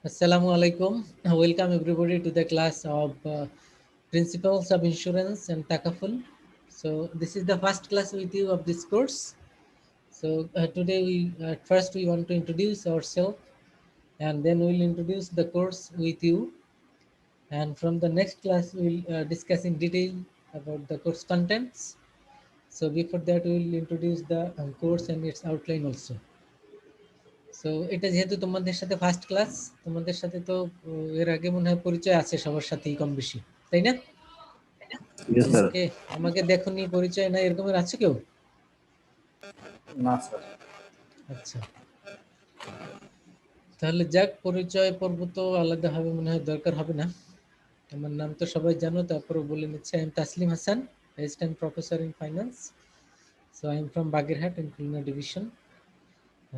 Assalamu alaikum. Welcome everybody to the class of Principles of Insurance and Takaful. So this is the first class with you of this course. So today we first we want to introduce ourselves, and then we'll introduce the course with you. And from the next class we'll discuss in detail about the course contents. So before that we will introduce the course and its outline also. So এটা যেহেতু তোমাদের সাথে first class, তোমাদের সাথে তো এর আগে মনে হয় পরিচয় আছে সবার সাথেই কম বেশি, তাই না? Yes, sir. আমাকে আমাকে দেখোনি, পরিচয় নাই, এরকমের আছে কেউ? না স্যার। আচ্ছা, তাহলে যাক, পরিচয় পর্ব তো আলাদাভাবে মনে হয় দরকার হবে না। আমার নাম তো সবাই জানো, তারপরে বলে নিচ্ছে I am Taslim Hasan, assistant professor in finance. So I am from Bagerhat in Khulna division,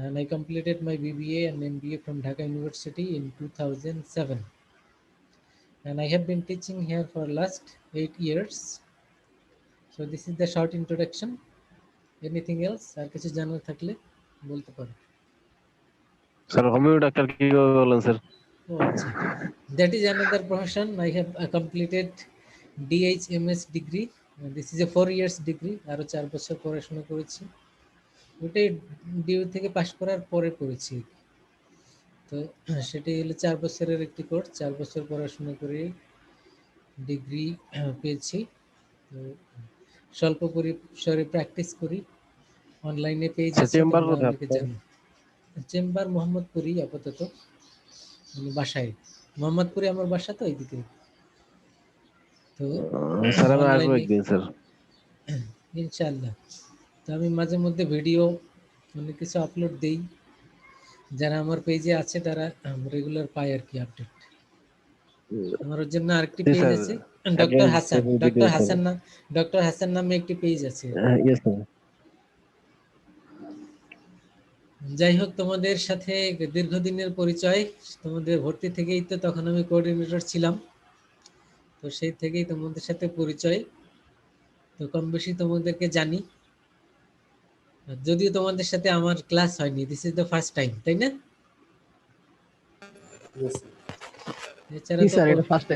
and I completed my BBA and MBA from Dhaka University in 2007. And I have been teaching here for last 8 years. So this is the short introduction. Anything else? আর কিছু জানার থাকলে বলতে পারো। Sir homeo doctor কিভাবে বলেন sir? ও আচ্ছা, that is another profession. I have completed DHMS degree. This is a 4 years degree. আরো 4 বছর পড়াশোনা করেছি। ওটাই ডিউ থেকে পাশ করার পরে করেছি। তো সেটাই হলো 4 বছরের একটি কোর্স, 4 বছর পড়াশোনা করে ডিগ্রি পেয়েছি। তো স্বল্প পরিসরে প্র্যাকটিস করি, অনলাইনে পেজ আছে, চেম্বার তোমরা কোথায় অনেকে আপনার? জানো। চেম্বার মোহাম্মদপুরি আপাতত, বাসায় মোহাম্মদপুরে আমার বাসা, তো এইদিকে। তো স্যার আমি আসবো অনলাইনে একদিন স্যার। ইনশাআল্লাহ। তো আমি মাঝে মধ্যে ভিডিও অনেক কিছু আপলোড দেই, যারা আমার পেজে আছে তারা রেগুলার পায় আর কি আপডেট। আমার ওর জন্য আরেকটি জি পেজ স্যার, আছে, doctor advance Hasan, video sir. Doctor Hasan নামে একটি পেজ আছে। Yes sir. যাই হোক, তোমাদের সাথে দীর্ঘদিনের পরিচয়, তোমাদের ভর্তি থেকেই তো, তখন আমি কোঅর্ডিনেটর ছিলাম, তো সেই থেকেই তোমাদের সাথে পরিচয়। তো কম বেশি তোমাদেরকে জানি, যদিও তোমাদের সাথে আমার ক্লাস হয়নি, this is the first time, তাই না? এছাড়া তো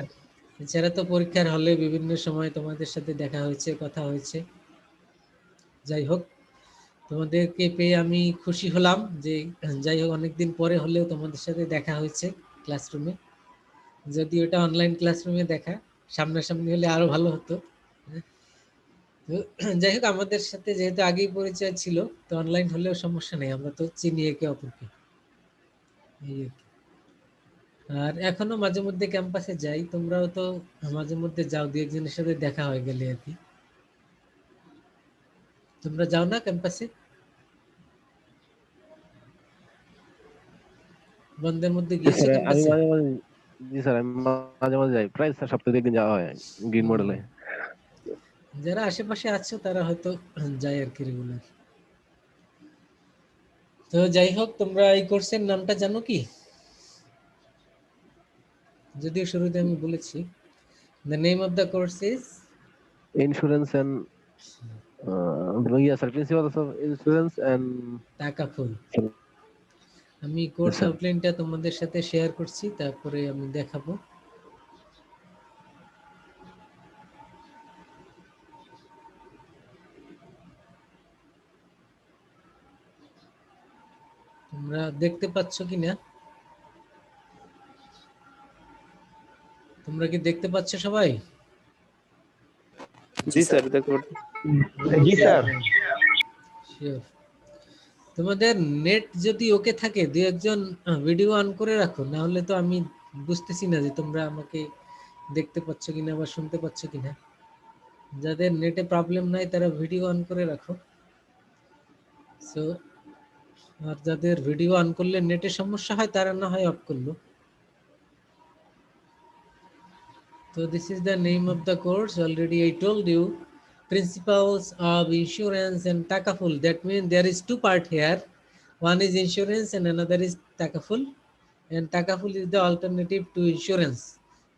এছাড়া তো পরীক্ষার হলে বিভিন্ন সময় তোমাদের সাথে দেখা হয়েছে, কথা হয়েছে। যাই হোক, তোমাদেরকে পেয়ে আমি খুশি হলাম যে যাই হোক অনেকদিন পরে হলেও তোমাদের সাথে দেখা হয়েছে ক্লাসরুমে। যদি ওটা অনলাইন ক্লাসরুমে দেখা, সামনাসামনি হলে আরো ভালো হতো। তো যাই হোক, আমাদের সাথে যেহেতু আগেই পরিচয় ছিল, তো অনলাইন হলেও সমস্যা নেই, আমরা তো চিনি একে অপরকে, এই আর কি। আর এখনো মাঝে মধ্যে ক্যাম্পাসে যাই, তোমরাও তো মাঝে মধ্যে যাও, দু একজনের সাথে দেখা হয়ে গেলে আর কি। তোমরা যাও না ক্যাম্পাসে বন্ধের মধ্যে? গিয়েছো স্যার আমি ক্যাম্পাসে? মাঝে মাঝে, জি স্যার আমি মাঝে মাঝে যাই, প্রায় স্যার সপ্তাহে একদিন যাওয়া হয় গ্রিন মডেলে। যারা আশেপাশে আছো তারা হয়তো যায় আর কি রেগুলার। তো যাই হোক, তোমরা এই কোর্সের নামটা জানো কি? যদিও শুরুতে আমি বলেছি, the name of the course is insurance and sir, principles of insurance and টাকাফুল। আমি কোর্স স্যার। আউটলাইনটা তোমাদের সাথে শেয়ার করছি, তারপরে আমি দেখাবো। তোমরা দেখতে পাচ্ছ কিনা? তোমরা কি দেখতে পাচ্ছ সবাই? জি স্যার, দেখতে পাচ্ছি। জি স্যার। Sure. তোমাদের নেট যদি ওকে থাকে, দু একজন ভিডিও অন করে রাখো, না হলে তো আমি বুঝতেছি না যে তোমরা আমাকে দেখতে পাচ্ছ কিনা বা শুনতে পাচ্ছ কিনা। যাদের নেটে প্রবলেম নাই তারা ভিডিও অন করে রাখো। সো আর যাদের ভিডিও অন করলে নেটে সমস্যা হয় তারা না হয় অফ করলো। So this is the name of the course. Already I told you, principles of insurance and takaful. That means there is two part here. One is insurance and another is takaful. And takaful is the alternative to insurance,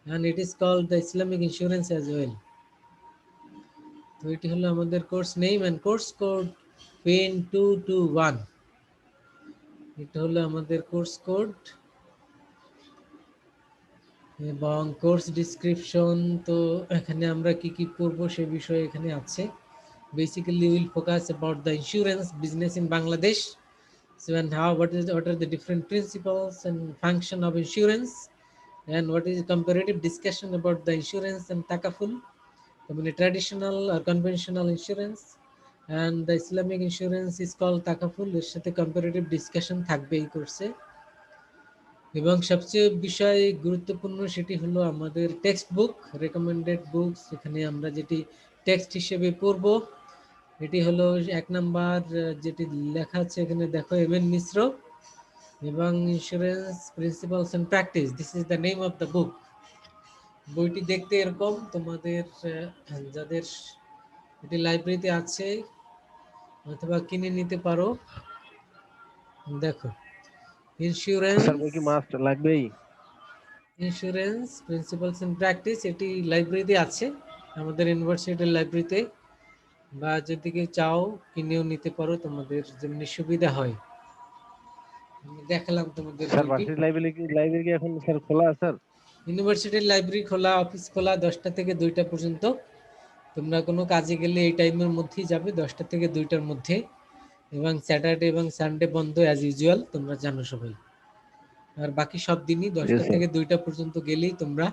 and it is called the Islamic insurance as well. So it হলো আমাদের course name and course code pen 221। এটা হলো আমাদের course code এবং course description তো এখানে আমরা কি কি করব সে বিষয়ে এখানে আছে। Basically will focus about the insurance business in Bangladesh. So and how what are the different principles and function of insurance, and what is comparative discussion about the insurance and takaful, I mean traditional or conventional insurance, and the Islamic insurance is called takaful. এর সাথে comparative discussion থাকবে এই কোর্সে। এবং সবচেয়ে বিষয় গুরুত্বপূর্ণ সেটি হলো আমাদের টেক্সট বুক, রেকমেন্ডেড বুকস। এখানে আমরা যেটি টেক্সট হিসেবে পড়ব এটি হলো 1 নাম্বার যেটি লেখা আছে এখানে দেখো, এমএন মিশ্র এবং insurance principles and practice, this is the name of the book. বইটি দেখতে এরকম, তোমাদের যাদের এটি লাইব্রেরিতে আছে অথবা কিনে নিতে পারো। দেখো, ইন্স্যুরেন্স স্যার বই কি মাস্ট লাগবেই? ইন্স্যুরেন্স প্রিন্সিপালস এন্ড প্র্যাকটিস এটি লাইব্রেরিতে আছে আমাদের ইউনিভার্সিটির লাইব্রেরিতে, বা যদি কেউ চাও কিনেও নিতে পারো, তোমাদের যেমনি সুবিধা হয়। আমি দেখালাম তোমাদের স্যার বইটি। ভার্সিটি লাইব্রেরি কি এখন স্যার খোলা স্যার? ইউনিভার্সিটির লাইব্রেরি খোলা, অফিস খোলা 10টা থেকে 2টা পর্যন্ত। তোমরা কোনো কাজে গেলে এই টাইমের মধ্যেই যাবে, 10টা থেকে 2টার মধ্যে। এবং স্যাটারডে এবং সানডে বন্ধ অ্যাজ ইউজুয়াল, তোমরা জানো সবাই। আর বাকি সব দিনই 10টা থেকে 2টা পর্যন্ত গেলেই তোমরা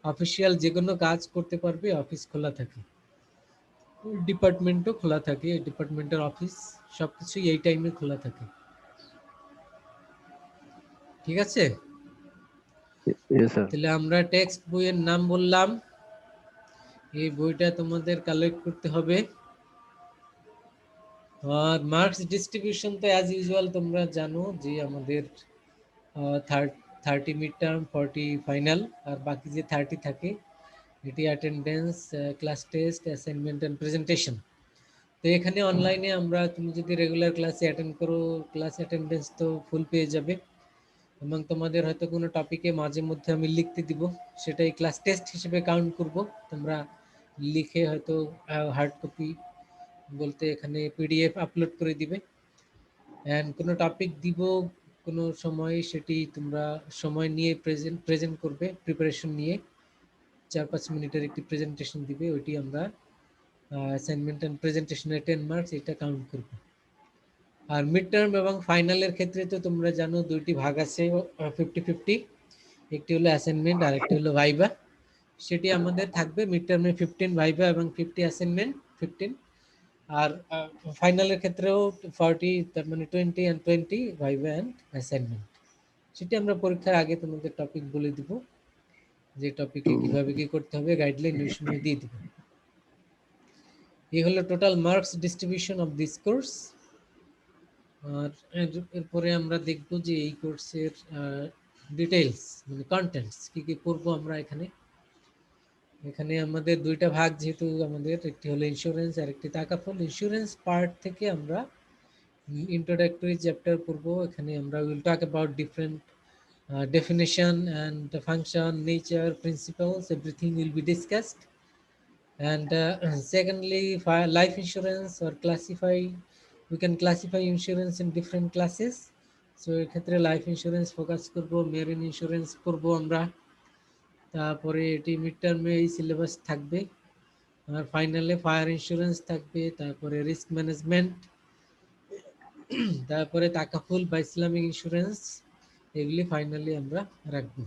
অফিসিয়াল যে কোনো কাজ করতে পারবে। অফিস খোলা থাকে, ডিপার্টমেন্টও খোলা থাকে, ডিপার্টমেন্টের অফিস সবকিছুই এই টাইমে খোলা থাকে। ঠিক আছে, তাহলে আমরা টেক্সট বইয়ের নাম বললাম। এই বইটা তোমাদের কালেক্ট করতে হবে। আর মার্কস ডিস্ট্রিবিউশন তো অ্যাজ ইউজুয়াল তোমরা জানো যে আমাদের 30 মিড টার্ম, 40 ফাইনাল, আর বাকি যে 30 থাকে এটি attendance, class test, assignment and presentation. তো এখানে অনলাইনে আমরা, তুমি যদি রেগুলার ক্লাসে অ্যাটেন্ড করো, ক্লাস অ্যাটেন্ডেন্স তো ফুল পেয়ে যাবে। এবং তোমাদের হয়তো কোনো টপিকে মাঝে মধ্যে আমি লিখতে দিব, সেটাই ক্লাস টেস্ট হিসেবে কাউন্ট করব। তোমরা লিখে হয়তো হার্ড কপি বলতে এখানে পিডিএফ আপলোড করে দিবে। অ্যান্ড কোনো টপিক দিব কোনো সময়, সেটি তোমরা সময় নিয়ে প্রেজেন্ট করবে, প্রিপারেশন নিয়ে 4-5 মিনিটের একটি প্রেজেন্টেশন দিবে, ওইটি আমরা অ্যাসাইনমেন্ট অ্যান্ড প্রেজেন্টেশনের 10 মার্কস এটা কাউন্ট করব। আর মিড টার্ম এবং ফাইনালের ক্ষেত্রে তো তোমরা জানো দুইটি ভাগ আছে, 50-50, একটি হলো অ্যাসাইনমেন্ট আর একটি হলো ভাইবা। সেটি আমাদের থাকবে মিড টার্মে 15 ভাইবা এবং 50 অ্যাসাইনমেন্ট 15। আর ফাইনালের ক্ষেত্রেও 40, তার মানে 20 and 20 ভাইবা অ্যান্ড অ্যাসাইনমেন্ট। সেটি আমরা পরীক্ষার আগে তোমাদের টপিক বলে দিব, যে টপিকে কিভাবে কি করতে হবে, গাইডলাইন ওই সময় দিয়ে দিব। এই হলো total marks distribution of this course. আর এরপরে আমরা দেখব যে এই কোর্সের ডিটেইলস, মানে কন্টেন্টস কি কি পড়বো আমরা এখানে। এখানে আমাদের দুইটা ভাগ, যেহেতু আমাদের একটি হলো ইন্স্যুরেন্স আর একটি তাকাফুল। ইন্স্যুরেন্স পার্ট থেকে আমরা introductory chapter পড়বো। এখানে আমরা will talk about different definition and function, nature, principles, everything will be discussed. And secondly, life insurance or we can classify insurance in different classes. So এক্ষেত্রে life insurance focus করবো, marine insurance করবো আমরা। তারপরে এটি mid টার্মে এই syllabus থাকবে। আর ফাইনালে ফায়ার ইন্স্যুরেন্স থাকবে, তারপরে রিস্ক ম্যানেজমেন্ট, তারপরে তাকাফুল বা ইসলামিক ইন্স্যুরেন্স, এগুলি ফাইনালি আমরা রাখবো।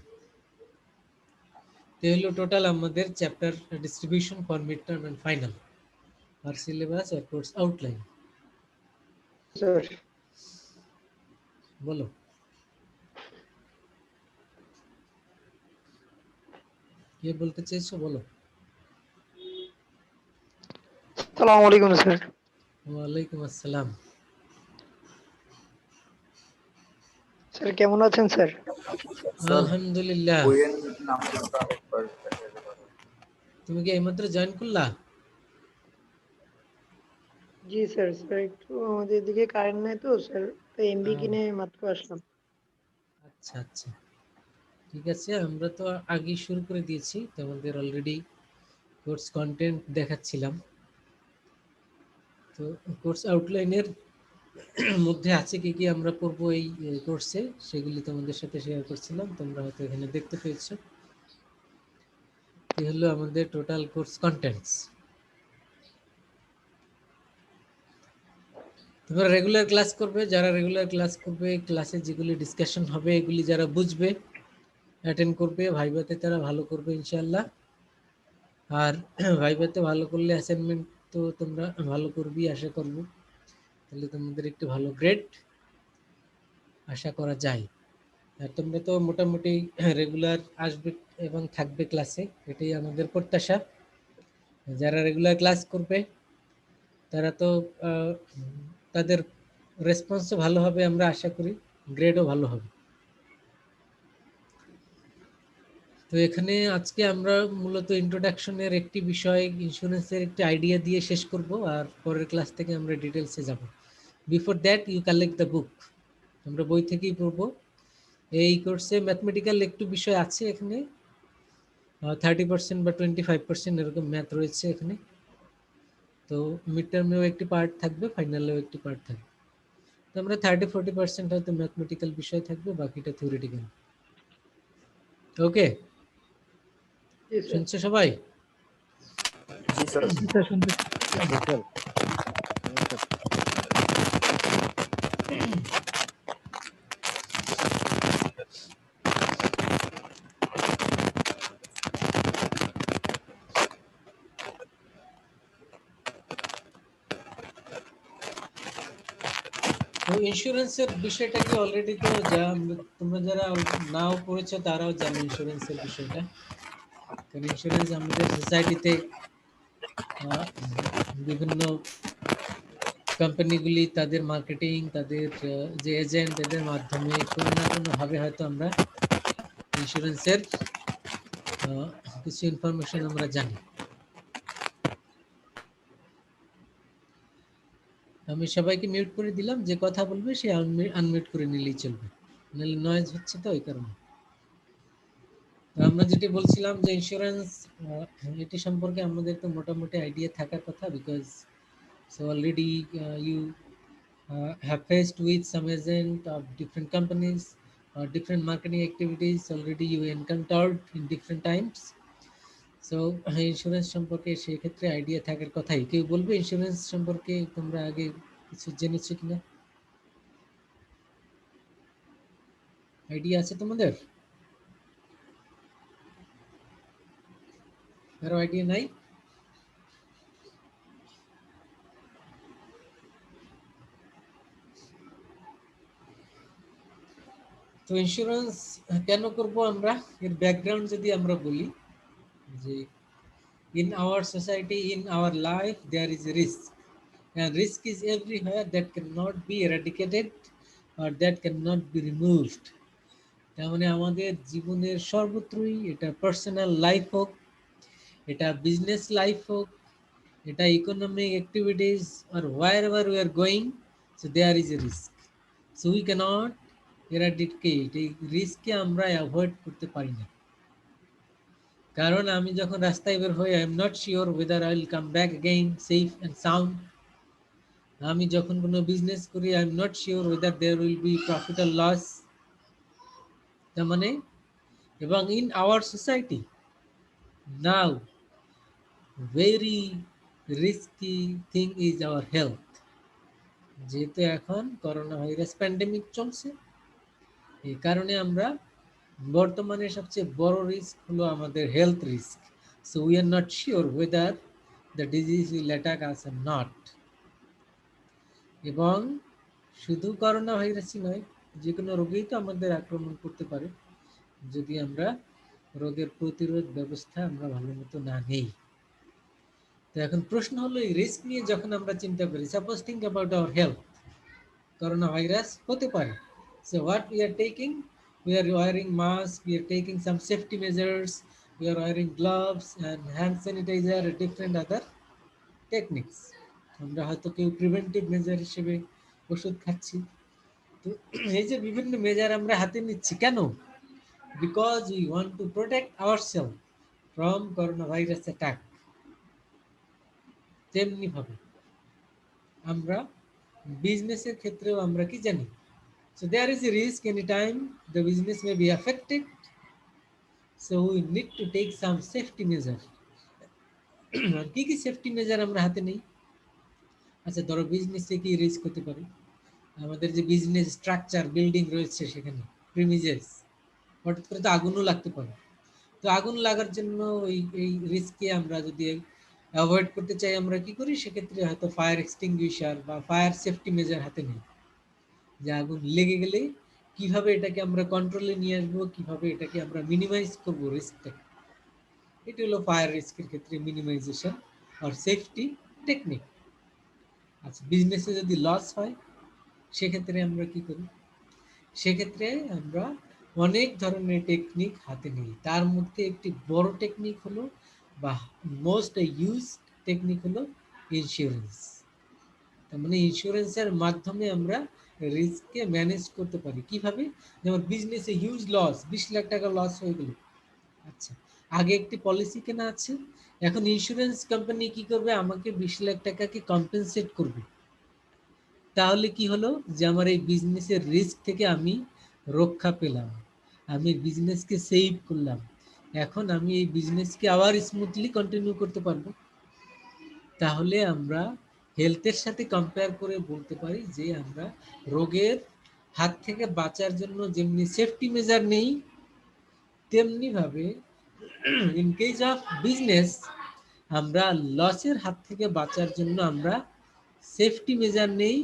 তো হলো টোটাল আমাদের chapter distribution for mid term and final, আর সিলেবাস আর কোর্স আউটলাইন। স্যার বলো, কে বলতে চাইছো বলো। আসসালামু আলাইকুম স্যার। ওয়ালাইকুম আসসালাম। স্যার কেমন আছেন স্যার? আলহামদুলিল্লাহ। তুমি কি এইমাত্র জয়েন করলা? জি স্যার, স্যার একটু আমাদের দিকে কারেন্ট নাই তো স্যার, তো এমবি কিনে মাত্র আসলাম। আচ্ছা আচ্ছা, ঠিক আছে। আমরা তো আগেই শুরু করে দিয়েছি, তোমাদের অলরেডি কোর্স কন্টেন্ট দেখাচ্ছিলাম। তো কোর্স আউটলাইনের মধ্যে আছে কি কি আমরা পড়বো এই কোর্সে, সেগুলি তোমাদের সাথে শেয়ার করছিলাম, তোমরা হয়তো এখানে দেখতে পেয়েছো। এই হলো আমাদের টোটাল কোর্স কন্টেন্টস। তোমরা রেগুলার ক্লাস করবে, যারা রেগুলার ক্লাস করবে ক্লাসে যেগুলি ডিসকাশন হবে এগুলি যারা বুঝবে অ্যাটেন্ড করবে, ভাইভাতে তারা ভালো করবে ইনশাআল্লাহ। আর ভাইভাতে ভালো করলে অ্যাসাইনমেন্ট তো তোমরা ভালো করবি আশা করব, তাহলে তোমাদের একটু ভালো গ্রেড আশা করা যায়। আর তোমরা তো মোটামুটি রেগুলার আসবে এবং থাকবে ক্লাসে, এটাই আমাদের প্রত্যাশা। যারা রেগুলার ক্লাস করবে তারা তো তাদের রেসপন্সও ভালো হবে আমরা আশা করি, গ্রেডও ভালো হবে। তো এখানে আজকে আমরা মূলত ইন্ট্রোডাকশনের একটি বিষয়, ইন্স্যুরেন্সের একটি আইডিয়া দিয়ে শেষ করব, আর পরের ক্লাস থেকে আমরা ডিটেলসে যাব। Before that you collect the book, আমরা বই থেকেই পড়বো। এই কোর্সে ম্যাথমেটিক্যাল একটু বিষয় আছে, এখানে 30% বা 25% এরকম ম্যাথ রয়েছে এখানে। তো মিড টার্মেও একটি পার্ট থাকবে, ফাইনালেও একটি পার্ট থাকবে। তো আমরা 30-40% হয়তো ম্যাথমেটিক্যাল বিষয় থাকবে, বাকিটা থিওরিটিক্যাল। ওকে, জি স্যার। শুনছো সবাই? জি স্যার। জি স্যার। তো ইন্স্যুরেন্সের বিষয়টা কি অলরেডি তো তোমরা যারা নাও পড়েছো তারাও জানো ইন্স্যুরেন্সের বিষয়টা। কারণ ইন্স্যুরেন্স আমাদের সোসাইটিতে বিভিন্ন কোম্পানিগুলি তাদের মার্কেটিং, তাদের যে এজেন্ট, এদের মাধ্যমে কোনো না কোনোভাবে হয়তো আমরা ইন্স্যুরেন্সের কিছু ইনফরমেশন আমরা জানি। আমি সবাইকে মিউট করে দিলাম, যে কথা বলবে সে আনমিউট করে নিলেই চলবে, নাহলে নয়েজ হচ্ছে তো ওই কারণে। আমরা যেটি বলছিলাম যে ইন্স্যুরেন্স, এটি সম্পর্কে আমাদের তো মোটামুটি আইডিয়া থাকার কথা, because so already you have faced with some agent of different companies or different marketing activities already you encountered in different times. So insurance সম্পর্কে সেই ক্ষেত্রে আইডিয়া থাকার কথাই। কেউ বলবে ইন্স্যুরেন্স সম্পর্কে তোমরা আগে কিছু জেনেছো কিনা, আইডিয়া আছে তোমাদের? কারো আইডিয়া নাই? তো ইন্স্যুরেন্স কেন করব আমরা, এর ব্যাকগ্রাউন্ড যদি আমরা বলি, যে in our society, in our life there is a risk, and risk is everywhere, that cannot be eradicated or that cannot be removed. তার মানে আমাদের জীবনের সর্বত্রই, এটা পার্সোনাল লাইফ হোক, এটা বিজনেস লাইফ হোক, এটা economic activities, or wherever we are going, so there is a risk, so we cannot eradicate এই রিস্ককে আমরা অ্যাভয়েড করতে পারি না। কারণ আমি যখন রাস্তায় বের হই, I am not sure whether I will come back again safe and sound. আমি যখন কোনো বিজনেস করি, I am not sure whether there will be profit or loss. তার মানে, এবং in our society now very risky thing is our health. যেহেতু এখন corona virus pandemic চলছে, এই কারণে আমরা বর্তমানে সবচেয়ে বড় রিস্ক হলো আমাদের health risk. So we are not sure whether the disease will attack us or not. এবং শুধু করোনা ভাইরাসই নয়, যে কোনো রোগেই তো আমাদের আক্রমণ করতে পারে যদি আমরা রোগের প্রতিরোধ ব্যবস্থা আমরা ভালো মতো না নেই। তো এখন প্রশ্ন হলো, এই রিস্ক নিয়ে যখন আমরা চিন্তা করি, suppose think about our health, corona virus হতে পারে। So what we are taking, we are wearing mask, we are taking some safety measures, we are wearing gloves and hand sanitizer and different other techniques. আমরা হয়তো কেউ preventive measure হিসেবে ওষুধ খাচ্ছি। তো এই যে বিভিন্ন মেজার আমরা হাতে নিচ্ছি কেন, because we want to protect ourself from corona virus attack. তেমনি ভাবে আমরা বিজনেসের ক্ষেত্রেও আমরা কি জানি, so there is a risk anytime the business may be affected so we need to take some safety measure. কি কি সেফটি মেজার আমরা হাতে নেই? আচ্ছা ধরো বিজনেসে কি রিস্ক হতে পারে, আমাদের যে বিজনেস স্ট্রাকচার বিল্ডিং রয়েছে সেখানে প্রিমিজেস, হঠাৎ করে তো আগুনও লাগতে পারে। তো আগুন লাগার জন্য এই রিস্ককে আমরা যদি অ্যাভয়েড করতে চাই আমরা কি করি, সেক্ষেত্রে হয়তো ফায়ার এক্সটিংগুইশার বা ফায়ার সেফটি মেজার হাতে নিই, যে আগুন লেগে গেলে কিভাবে এটাকে আমরা কন্ট্রোলে নিয়ে আসবো, কিভাবে এটাকে আমরা মিনিমাইজ করবো রিস্কটাকে। এটি হলো ফায়ার রিস্কের ক্ষেত্রে মিনিমাইজেশন আর সেফটি টেকনিক। আচ্ছা বিজনেসে যদি লস হয় সেক্ষেত্রে আমরা কি করি? সেক্ষেত্রে আমরা অনেক ধরনের টেকনিক হাতে নিই, তার মধ্যে একটি বড় টেকনিক হলো বা মোস্ট ইউজ টেকনিক হলো ইন্স্যুরেন্স। তার মানে ইন্স্যুরেন্সের মাধ্যমে আমরা রিস্ককে ম্যানেজ করতে পারি। কিভাবে? যেমন বিজনেসে হিউজ লস, 20 লাখ টাকা লস হয়ে গেল, আচ্ছা আগে একটি পলিসি কেনা আছে, এখন ইন্স্যুরেন্স কোম্পানি কি করবে, আমাকে 20 লাখ টাকাকে কম্পেনসেট করবে। তাহলে কি হলো, যে আমার এই বিজনেসের রিস্ক থেকে আমি রক্ষা পেলাম, আমি বিজনেসকে সেভ করলাম, এখন আমি এই বিজনেসকে আবার স্মুথলি কন্টিনিউ করতে পারবো। তাহলে আমরা হেলথের সাথে কম্পেয়ার করে বলতে পারি যে আমরা রোগের হাত থেকে বাঁচার জন্য যেমনি সেফটি মেজার নেই, তেমনি ভাবে ইন কেস অফ বিজনেস আমরা লসের হাত থেকে বাঁচার জন্য আমরা সেফটি মেজার নেই।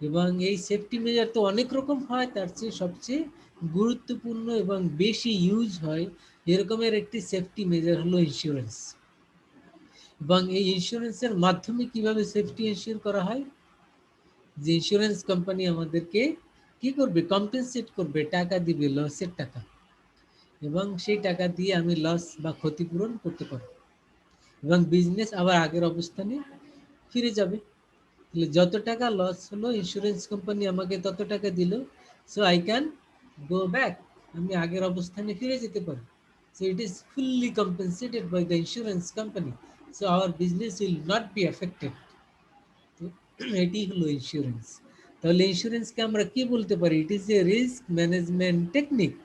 এবং এই সেফটি মেজার তো অনেক রকম হয়, তার চেয়ে সবচেয়ে গুরুত্বপূর্ণ এবং বেশি ইউজ হয় এরকমের একটি সেফটি মেজার হলো ইন্স্যুরেন্স। এবং এই ইন্স্যুরেন্সের মাধ্যমে কিভাবে সেফটি এনশিওর করা হয়, যে ইন্স্যুরেন্স কোম্পানি আমাদেরকে কি করবে, কম্পেনসেট করবে, টাকা দিবে, লসের টাকা, এবং সেই টাকা দিয়ে আমি লস বা ক্ষতিপূরণ করতে পারবো এবং বিজনেস আবার আগের অবস্থানে ফিরে যাবে। তাহলে যত টাকা লস হলো ইন্স্যুরেন্স কোম্পানি আমাকে তত টাকা দিল, so I can go back, আমি আগের অবস্থানে ফিরে যেতে পারি। So it is fully compensated by the insurance company, so our business will not be affected. তো এটি হলো ইন্স্যুরেন্স। তাহলে ইন্স্যুরেন্সকে আমরা কি বলতে পারি? It is a risk management technique.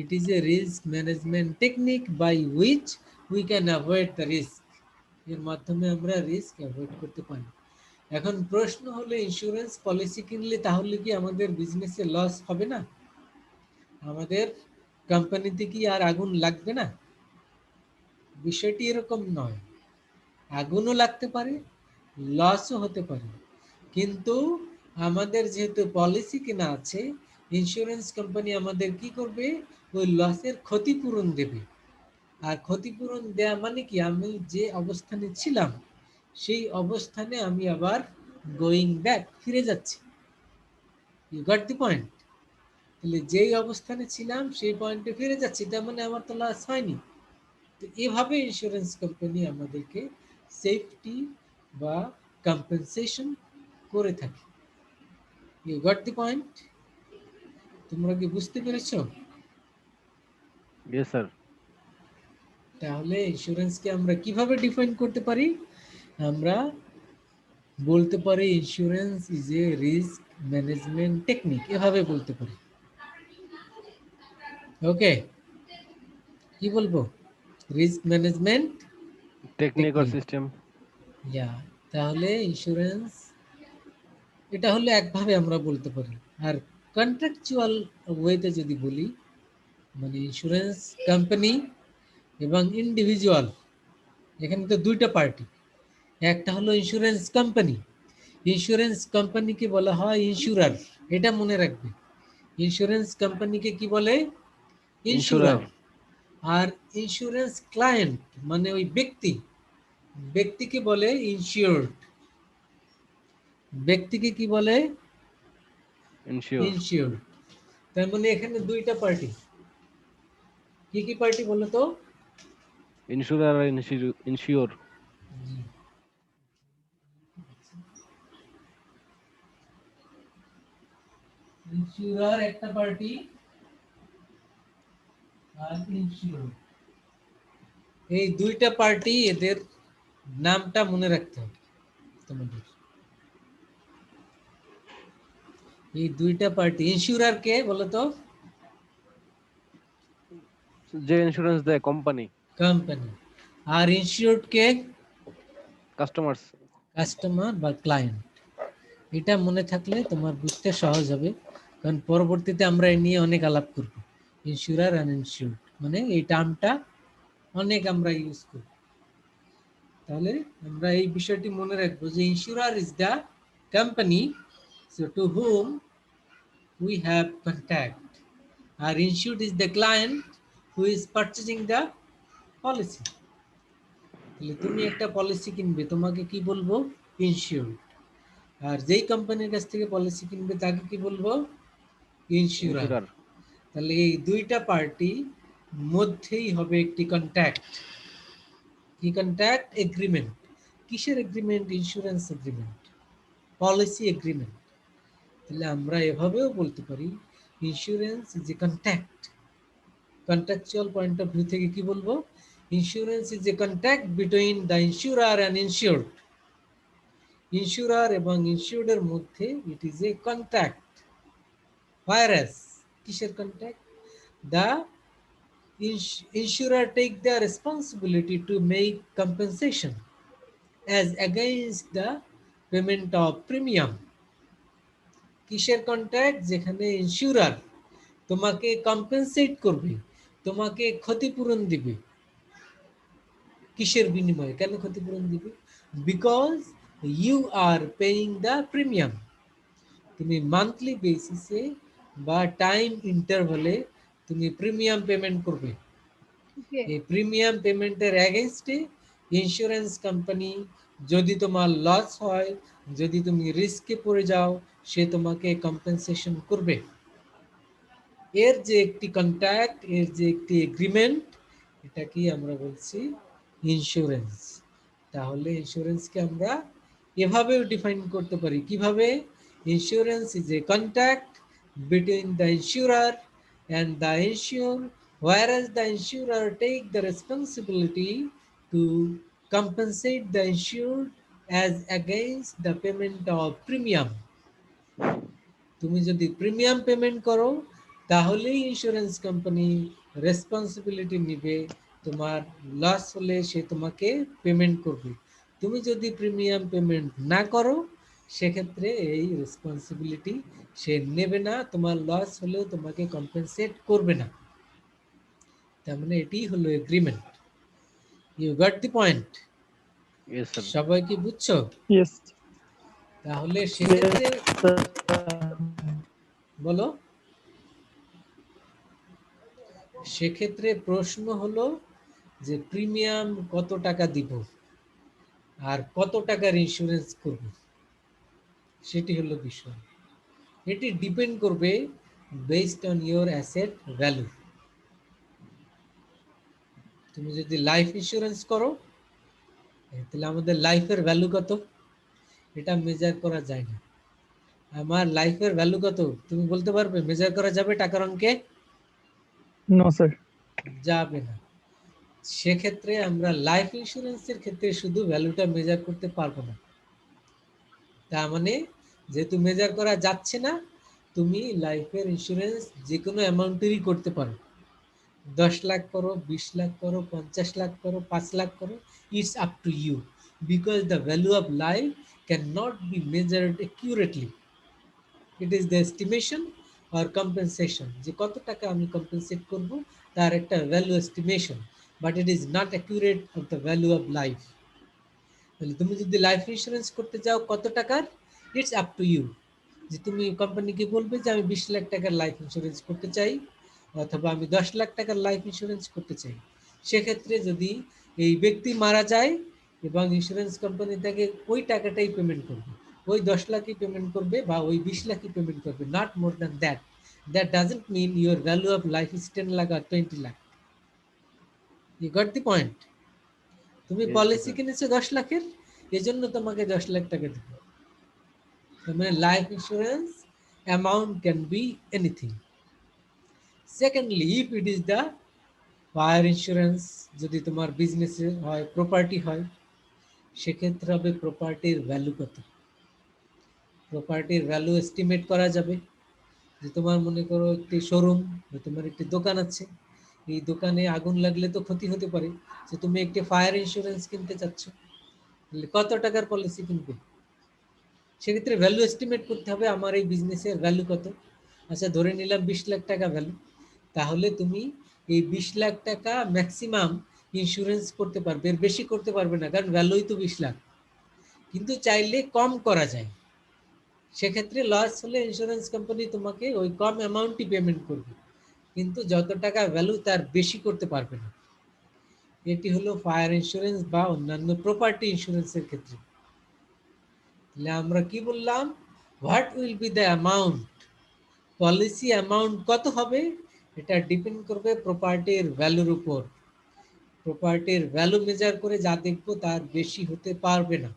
It is a risk management technique by which we can avoid the risk. এর মাধ্যমে আমরা রিস্ক অ্যাভয়েড করতে পারি। এখন প্রশ্ন হলো ইন্স্যুরেন্স পলিসি কিনলে তাহলে কি আমাদের বিজনেসে লস হবে না? আমাদের কোম্পানিতে কি আর আগুন লাগবে না? বিষয়টি এরকম নয়, আগুনও লাগতে পারে, লসও হতে পারে, কিন্তু আমাদের যেহেতু পলিসি কেনা আছে, ইন্স্যুরেন্স কোম্পানি আমাদের কি করবে, ওই লসের ক্ষতিপূরণ দেবে। আর ক্ষতিপূরণ দেয়া মানে কি, আমি যে অবস্থানে ছিলাম সেই অবস্থানে আমি আবার গোয়িং ব্যাক, ফিরে যাচ্ছি। You got the point? তাহলে যেই অবস্থানে ছিলাম সেই পয়েন্টে ফিরে যাচ্ছি, তার মানে আমার তো লস হয়নি। তো এভাবে ইন্স্যুরেন্স কোম্পানি আমাদেরকে সেফটি বা কম্পেনসেশন করে থাকে। You got the point? তোমরা কি বুঝতে পেরেছো? Yes sir. তাহলে ইন্স্যুরেন্সকে আমরা কিভাবে ডিফাইন করতে পারি? আমরা বলতে পারি insurance is a risk management technique, এভাবে বলতে পারি। ওকে, কি বলবো? Risk management technique or technique. System. Yeah, তাহলে ইন্স্যুরেন্স এটা হলো একভাবে আমরা বলতে পারি। আর কন্ট্রাকচুয়াল ওয়েতে যদি বলি, মানে ইন্স্যুরেন্স কোম্পানি এবং ইন্ডিভিজুয়াল, এখানে তো দুইটা পার্টি। একটা হলো ইন্স্যুরেন্স কোম্পানি, ইন্স্যুরেন্স কোম্পানিকে বলা হয় ইন্স্যুরার, এটা মনে রাখবে। ইন্স্যুরেন্স কোম্পানিকে কি বলে? ইন্স্যুরার। ইন্স্যুরার। আর ইন্স্যুরেন্স ক্লায়েন্ট মানে ওই ব্যক্তি, ব্যক্তিকে বলে ইনসিওরড। ব্যক্তিকে কি বলে? ইনশিওর। ইনসিওরড। তার মানে এখানে দুইটা পার্টি। কি কি পার্টি বলো তো? ইন্স্যুরার আর ইনশিওর। ইনসিওরার একটা পার্টি আর ইনসিওর, এই দুইটা পার্টি, এদের নামটা মনে রাখতে হবে তোমাদের। এই দুইটা পার্টি, ইনসিওরার কে বলো তো? যে ইন্স্যুরেন্স দেয় কোম্পানি, কোম্পানি। আর ইনসিওরড কে? কাস্টমার্স। কাস্টমার বা ক্লায়েন্ট। এটা মনে থাকলে তোমার বুঝতে সহজ হবে, কারণ পরবর্তীতে আমরা এই নিয়ে অনেক আলাপ করব। ইন্স্যুরার অ্যান্ড ইনসিওরড মানে এই টার্মটা অনেক আমরা ইউজ করব। তাহলে আমরা এই বিষয়টি মনে রাখবো যে insurer is the company to hmm we have contact. Our insured is the client who is purchasing the policy. তাহলে তুমি একটা পলিসি কিনবে, তোমাকে কি বলবো? ইনসিওর্ড। আর যেই কোম্পানির কাছ থেকে পলিসি কিনবে তাকে কি বলবো? ইনসিওরার। ইন্স্যুরার। তাহলে এই দুইটা পার্টি মধ্যেই হবে একটি কন্ট্যাক্ট। কি কন্ট্যাক্ট? এগ্রিমেন্ট। কিসের agreement? Insurance agreement, policy agreement. তাহলে আমরা এভাবেও বলতে পারি insurance is A contact. Contractual point of view থেকে কি বলবো? Insurance is A contact between the ইন্স্যুরার and insured. ইন্স্যুরার এবং ইনসিওর্ডের মধ্যে ইট ইজ এ কন্ট্যাক্ট। হোয়ারএস কিসের contact? The insurer take the responsibility to make compensation as against the payment of premium. কিসের contract? যেখানে ইন্স্যুরার তোমাকে compensate করবে, তোমাকে ক্ষতিপূরণ দিবে। কিসের বিনিময়ে? কেন ক্ষতিপূরণ দিবে? Because you are paying the premium. তুমি মান্থলি বেসিসে বা টাইম ইন্টারভালে তুমি প্রিমিয়াম পেমেন্ট করবে। এই প্রিমিয়াম পেমেন্টের এগেনস্টে ইন্স্যুরেন্স কোম্পানি যদি তোমার লস হয়, যদি তুমি রিস্কে পড়ে যাও, সে তোমাকে কম্পেনসেশন করবে। এর যে একটি কন্ট্রাক্ট, এর যে একটি এগ্রিমেন্ট, এটাকে আমরা বলছি ইন্স্যুরেন্স। তাহলে ইন্স্যুরেন্সকে আমরা এভাবেও ডিফাইন করতে পারি। কিভাবে? Insurance is A contract between the ইন্স্যুরার and the insured, whereas the insurer take the responsibility to compensate the insured as against the payment of premium. তুমি যদি প্রিমিয়াম পেমেন্ট করো তাহলেই ইন্স্যুরেন্স কোম্পানি রেসপন্সিবিলিটি নিবে, তোমার loss হলে সে তোমাকে payment করবে। তুমি যদি প্রিমিয়াম পেমেন্ট না করো সেক্ষেত্রে এই রেসপন্সিবিলিটি সে নেবে না, তোমার লস হলেও তোমাকে কম্পেনসেট করবে না। তার মানে এটি হলো agreement. You got the point? Yes sir. সবাই কি বুঝছো? Yes. তাহলে সেক্ষেত্রে বলো, সেক্ষেত্রে প্রশ্ন হলো যে প্রিমিয়াম কত টাকা দিব আর কত টাকার ইন্স্যুরেন্স করব, সেটি হলো বিষয়। এটি ডিপেন্ড করবে based on your asset value. তুমি যদি লাইফ ইন্স্যুরেন্স করো তাহলে আমাদের লাইফের ভ্যালু কত, এটা মেজার করা যায় না। আমার লাইফের ভ্যালু কত তুমি বলতে পারবে? মেজার করা যাবে টাকার অঙ্কে? No, sir. যাবে না। সেক্ষেত্রে আমরা লাইফ ইন্স্যুরেন্সের ক্ষেত্রে শুধু ভ্যালুটা মেজার করতে পারবো না। তার মানে যেহেতু মেজার করা যাচ্ছে না, তুমি লাইফের ইন্স্যুরেন্স যে কোনো অ্যামাউন্টেরই করতে পারো। 10 লাখ করো, 20 লাখ করো, 50 লাখ করো, 5 লাখ করো, it's up to you, because the value of life can not be measured accurately. It is the estimation or compensation, যে কত টাকা আমি কম্পেনসেট করব তার একটা value estimation, but it is not accurate of the value of life. তাহলে তুমি যদি লাইফ ইন্স্যুরেন্স করতে চাও কত টাকার, ইটস আপ টু ইউ, যে তুমি কোম্পানিকে বলবে যে আমি 20 লাখ টাকার লাইফ ইন্স্যুরেন্স করতে চাই, অথবা আমি 10 লাখ টাকার লাইফ ইন্স্যুরেন্স করতে চাই। সেক্ষেত্রে যদি এই ব্যক্তি মারা যায় এবং ইন্স্যুরেন্স কোম্পানি তাকে ওই টাকাটাই পেমেন্ট করবে, ওই 10 লাখই পেমেন্ট করবে বা ওই 20 লাখই পেমেন্ট করবে, not more than that. That doesn't mean your value of life is 10 lakh আর 20 lakh. You got the point? তুমি Yes, পলিসি sir. কিনেছো 10 লাখের, এজন্য তোমাকে 10 লাখ টাকা দেবে। তার মানে life insurance amount can be anything. Secondly, if it is the fire insurance, যদি তোমার বিজনেসে হয়, প্রপার্টি হয়, সেক্ষেত্রে হবে প্রপার্টির ভ্যালু কত। প্রপার্টির ভ্যালু এস্টিমেট করা যাবে যে তোমার মনে করো একটি শোরুম বা তোমার একটি দোকান আছে, এই দোকানে আগুন লাগলে তো ক্ষতি হতে পারে, যে তুমি একটি ফায়ার ইন্স্যুরেন্স কিনতে চাচ্ছ, তাহলে কত টাকার পলিসি কিনবে? সেক্ষেত্রে ভ্যালু এস্টিমেট করতে হবে, আমার এই বিজনেসের ভ্যালু কত। আচ্ছা ধরে নিলাম 20 লাখ টাকা ভ্যালু, তাহলে তুমি এই 20 লাখ টাকা ম্যাক্সিমাম ইন্স্যুরেন্স করতে পারবে, এর বেশি করতে পারবে না, কারণ ভ্যালুই তো 20 লাখ। কিন্তু চাইলে কম করা যায়, সেক্ষেত্রে লস হলে ইন্স্যুরেন্স কোম্পানি তোমাকে ওই কম অ্যামাউন্টই পেমেন্ট করবে, কিন্তু যত টাকা ভ্যালু তার বেশি করতে পারবে না। এটি হলো ফায়ার ইন্স্যুরেন্স বা অন্যান্য প্রপার্টি ইন্স্যুরেন্সের ক্ষেত্রে। তাহলে আমরা কি বললাম, what will be the amount, policy amount কত হবে, এটা ডিপেন্ড করবে প্রপার্টির ভ্যালুর উপর। প্রপার্টির ভ্যালু মেজার করে যা দেখবো তার বেশি হতে পারবে না,